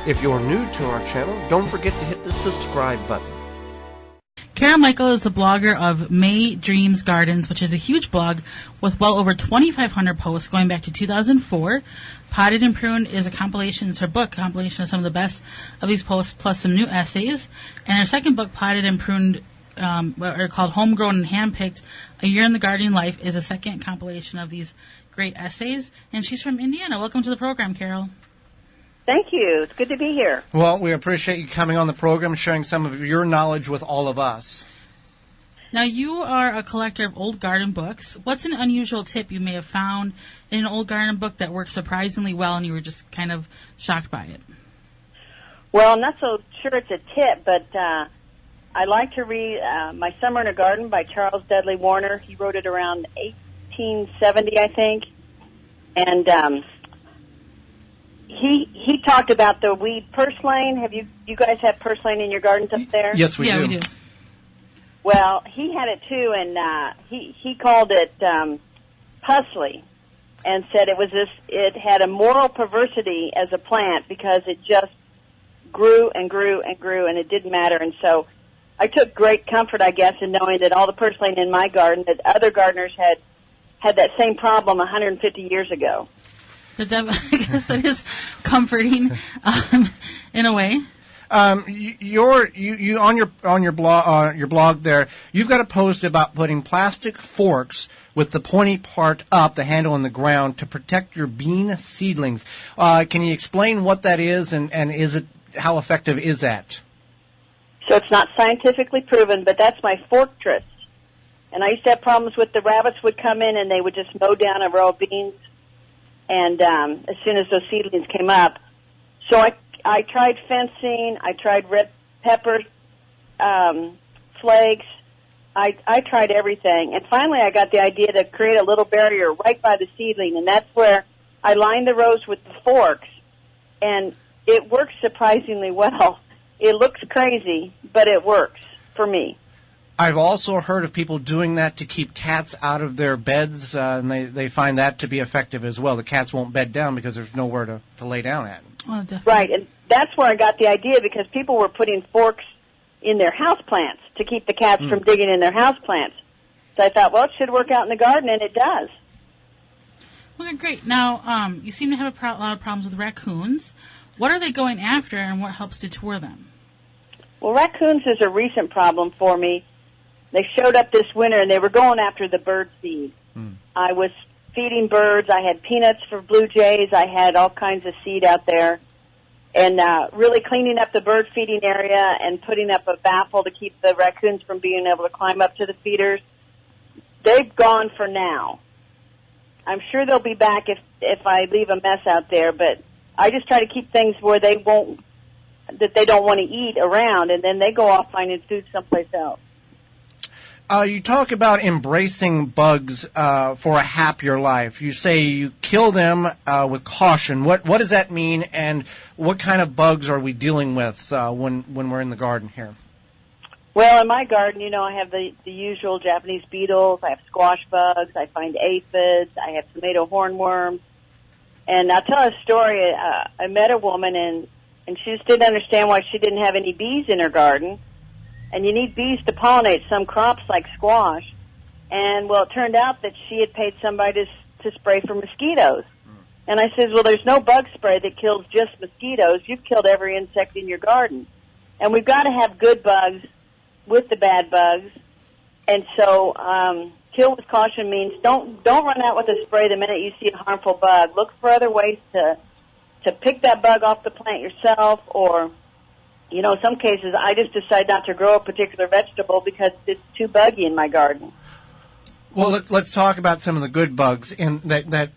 If you're new to our channel, don't forget to hit the subscribe button. Carol Mitchell is the blogger of May Dreams Gardens, which is a huge blog with well over 2,500 posts going back to 2004. Potted and Pruned is a compilation, it's her book, compilation of some of the best of these posts, plus some new essays. And her second book, Potted and Pruned, or called Homegrown and Handpicked, A Year in the Gardening Life, is a second compilation of these great essays. And she's from Indiana. Welcome to the program, Carol. Thank you. It's good to be here. Well, we appreciate you coming on the program, sharing some of your knowledge with all of us. Now, you are a collector of old garden books. What's an unusual tip you may have found in an old garden book that worked surprisingly well and you were just kind of shocked by it? Well, I'm not so sure it's a tip, but I like to read My Summer in a Garden by Charles Dudley Warner. He wrote it around 1870, I think. And he talked about the weed purslane. Have you guys have purslane in your gardens up there? Yes, we do. Yeah, we do. Well, he had it too, and he called it pusley, and said it had a moral perversity as a plant because it just grew and grew and grew, and it didn't matter. And so I took great comfort, I guess, in knowing that all the purslane in my garden, that other gardeners had that same problem 150 years ago. I guess that is comforting in a way. You on your blog there, you've got a post about putting plastic forks with the pointy part up, the handle on the ground, to protect your bean seedlings. Can you explain what that is, and how effective is that? So it's not scientifically proven, but that's my fortress. And I used to have problems with the rabbits would come in and they would just mow down a row of beans. And as soon as those seedlings came up, so I tried fencing, I tried red pepper flakes, I tried everything. And finally I got the idea to create a little barrier right by the seedling, and that's where I lined the rows with the forks. And it works surprisingly well. It looks crazy, but it works for me. I've also heard of people doing that to keep cats out of their beds, and they find that to be effective as well. The cats won't bed down because there's nowhere to lay down at. Oh, right, and that's where I got the idea, because people were putting forks in their houseplants to keep the cats from digging in their houseplants. So I thought, well, it should work out in the garden, and it does. Okay, great. Now, you seem to have a lot of problems with raccoons. What are they going after, and what helps detour them? Well, raccoons is a recent problem for me. They showed up this winter, and they were going after the bird seed. I was feeding birds. I had peanuts for blue jays. I had all kinds of seed out there. And really cleaning up the bird feeding area and putting up a baffle to keep the raccoons from being able to climb up to the feeders. They've gone for now. I'm sure they'll be back if I leave a mess out there, but I just try to keep things where they don't want to eat around, and then they go off finding food someplace else. You talk about embracing bugs for a happier life. You say you kill them with caution. What does that mean, and what kind of bugs are we dealing with when we're in the garden here? Well, in my garden, I have the usual Japanese beetles. I have squash bugs. I find aphids. I have tomato hornworms. And I'll tell a story. I met a woman, and she just didn't understand why she didn't have any bees in her garden. And you need bees to pollinate some crops like squash. And, well, it turned out that she had paid somebody to spray for mosquitoes. And I said, well, there's no bug spray that kills just mosquitoes. You've killed every insect in your garden. And we've got to have good bugs with the bad bugs. And so kill with caution means don't run out with a spray the minute you see a harmful bug. Look for other ways to pick that bug off the plant yourself, or in some cases, I just decide not to grow a particular vegetable because it's too buggy in my garden. Well, let's talk about some of the good bugs that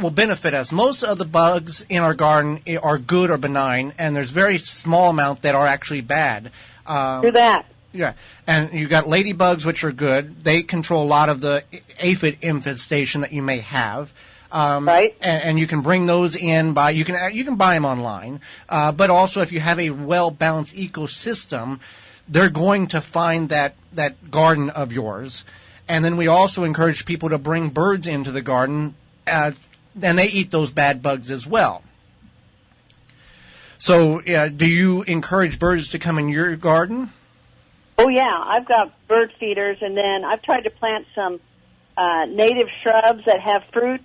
will benefit us. Most of the bugs in our garden are good or benign, and there's very small amount that are actually bad. Do that. Yeah, and you got ladybugs, which are good. They control a lot of the aphid infestation that you may have. Right. And you can bring those in you can buy them online, but also if you have a well-balanced ecosystem, they're going to find that garden of yours. And then we also encourage people to bring birds into the garden, and they eat those bad bugs as well. So do you encourage birds to come in your garden? Oh, yeah. I've got bird feeders, and then I've tried to plant some native shrubs that have fruit,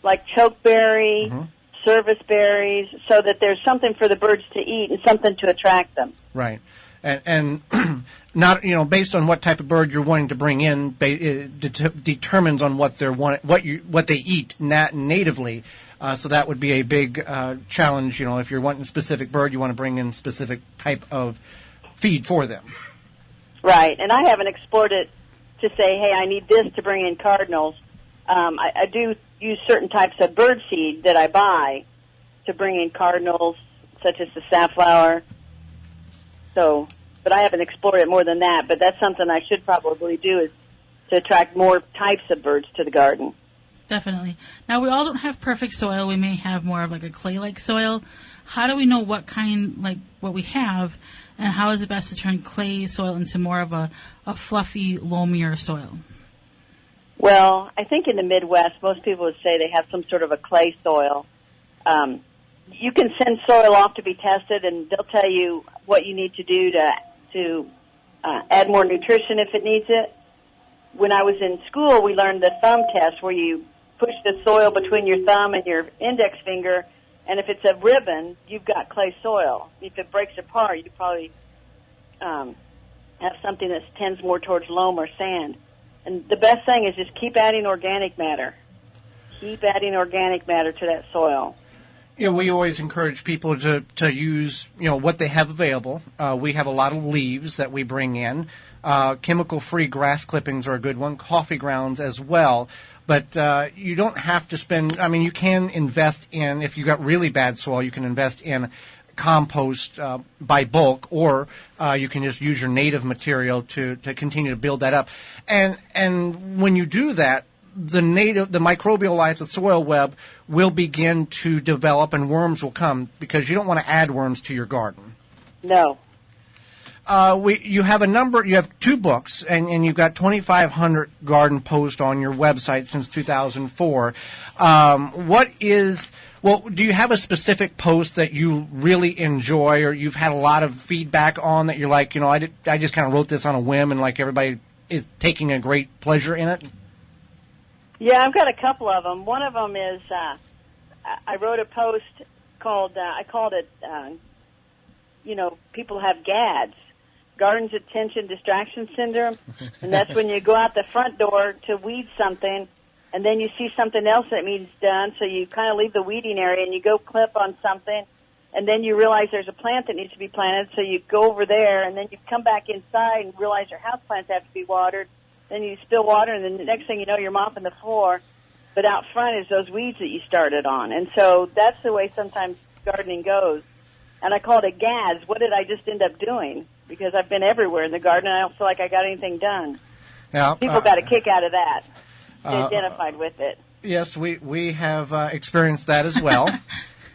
like chokeberry, service berries, so that there's something for the birds to eat and something to attract them. Right. And not, based on what type of bird you're wanting to bring in, determines on what they eat natively. So that would be a big challenge. If you're wanting a specific bird, you want to bring in specific type of feed for them. Right. And I haven't explored it to say, hey, I need this to bring in cardinals. I do use certain types of bird seed that I buy to bring in cardinals, such as the safflower. So, but I haven't explored it more than that. But that's something I should probably do, is to attract more types of birds to the garden. Definitely. Now, we all don't have perfect soil. We may have more of like a clay-like soil. How do we know what we have, and how is it best to turn clay soil into more of a fluffy, loamier soil? Well, I think in the Midwest, most people would say they have some sort of a clay soil. You can send soil off to be tested, and they'll tell you what you need to do to add more nutrition if it needs it. When I was in school, we learned the thumb test, where you push the soil between your thumb and your index finger, and if it's a ribbon, you've got clay soil. If it breaks apart, you probably have something that tends more towards loam or sand. And the best thing is just keep adding organic matter. Keep adding organic matter to that soil. We always encourage people to use, what they have available. We have a lot of leaves that we bring in. Chemical-free grass clippings are a good one. Coffee grounds as well. But you don't have to spend, you can invest in, if you got really bad soil, you can invest in compost by bulk, or you can just use your native material to continue to build that up. And when you do that, the microbial life, the soil web, will begin to develop, and worms will come, because you don't want to add worms to your garden. No. You have 2 books, and you've got 2,500 garden posts on your website since 2004. Do you have a specific post that you really enjoy, or you've had a lot of feedback on that you're like, I just kind of wrote this on a whim, and like everybody is taking a great pleasure in it? Yeah, I've got a couple of them. One of them is I wrote a post called, I called it, people have GADS, Garden's Attention Distraction Syndrome, and that's when you go out the front door to weed something, and then you see something else that needs done, so you kind of leave the weeding area and you go clip on something, and then you realize there's a plant that needs to be planted, so you go over there, and then you come back inside and realize your house plants have to be watered. Then you spill water, and then the next thing you know, you're mopping the floor. But out front is those weeds that you started on. And so that's the way sometimes gardening goes. And I called it GADS. What did I just end up doing? Because I've been everywhere in the garden, and I don't feel like I got anything done. Now, people got a kick out of that. They identified with it. Yes, we have experienced that as well.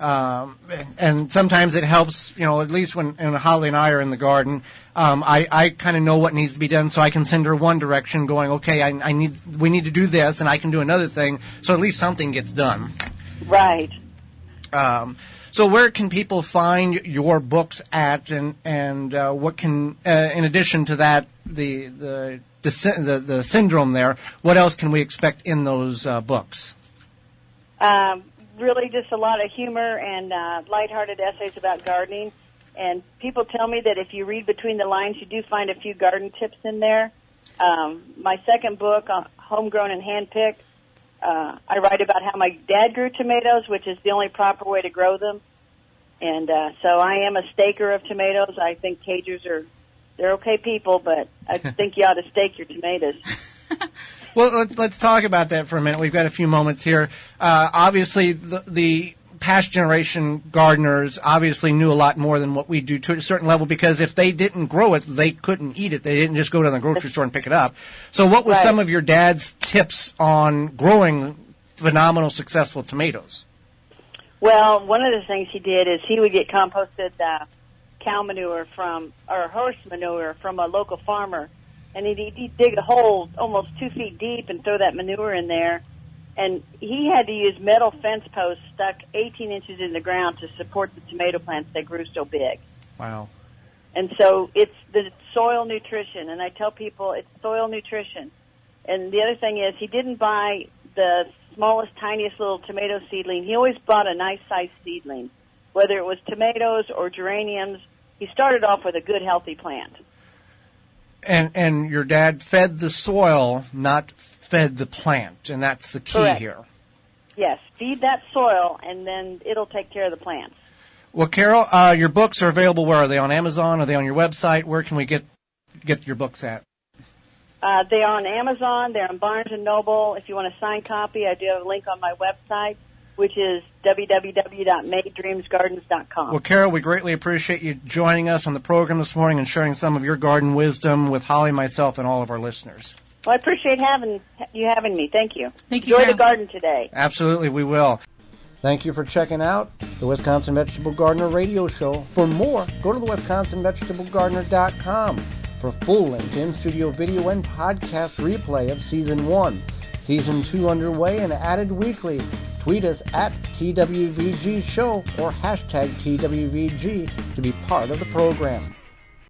And sometimes it helps, at least when Holly and I are in the garden, I kind of know what needs to be done, so I can send her one direction going, okay, we need to do this, and I can do another thing, so at least something gets done. Right. So where can people find your books at, and what can, in addition to that, the syndrome there, what else can we expect in those books? Really just a lot of humor and lighthearted essays about gardening. And people tell me that if you read between the lines, you do find a few garden tips in there. My second book, Homegrown and Handpicked, I write about how my dad grew tomatoes, which is the only proper way to grow them. And so I am a staker of tomatoes. I think cagers they're okay people, but I think you ought to stake your tomatoes. Well, let's talk about that for a minute. We've got a few moments here. Obviously, the past generation gardeners obviously knew a lot more than what we do to a certain level, because if they didn't grow it, they couldn't eat it. They didn't just go to the grocery store and pick it up. So what was some of your dad's tips on growing phenomenal, successful tomatoes? Well, one of the things he did is he would get composted cow manure or horse manure from a local farmer, and he'd dig a hole almost 2 feet deep and throw that manure in there, And he had to use metal fence posts stuck 18 inches in the ground to support the tomato plants. They grew so big. Wow. And so it's the soil nutrition, and I tell people it's soil nutrition. And the other thing is he didn't buy the smallest, tiniest little tomato seedling. He always bought a nice-sized seedling, whether it was tomatoes or geraniums. He started off with a good, healthy plant. And your dad fed the soil, not fed the plant, and that's the key Correct. here. Yes, feed that soil, and then it'll take care of the plants. Well, Carol, your books are available where? Are they on Amazon? Are they on your website? Where can we get your books at? They are on Amazon. They're on Barnes & Noble. If you want a signed copy, I do have a link on my website, which is www.maydreamsgardens.com. Well, Carol, we greatly appreciate you joining us on the program this morning and sharing some of your garden wisdom with Holly, myself, and all of our listeners. Well, I appreciate having me. Thank you. Thank you, Enjoy Carol. the garden today. Absolutely, we will. Thank you for checking out the Wisconsin Vegetable Gardener radio show. For more, go to the WisconsinVegetableGardener.com for full-length in-studio video and podcast replay of Season 1. Season 2 underway and added weekly. Tweet us at TWVG Show or hashtag TWVG to be part of the program.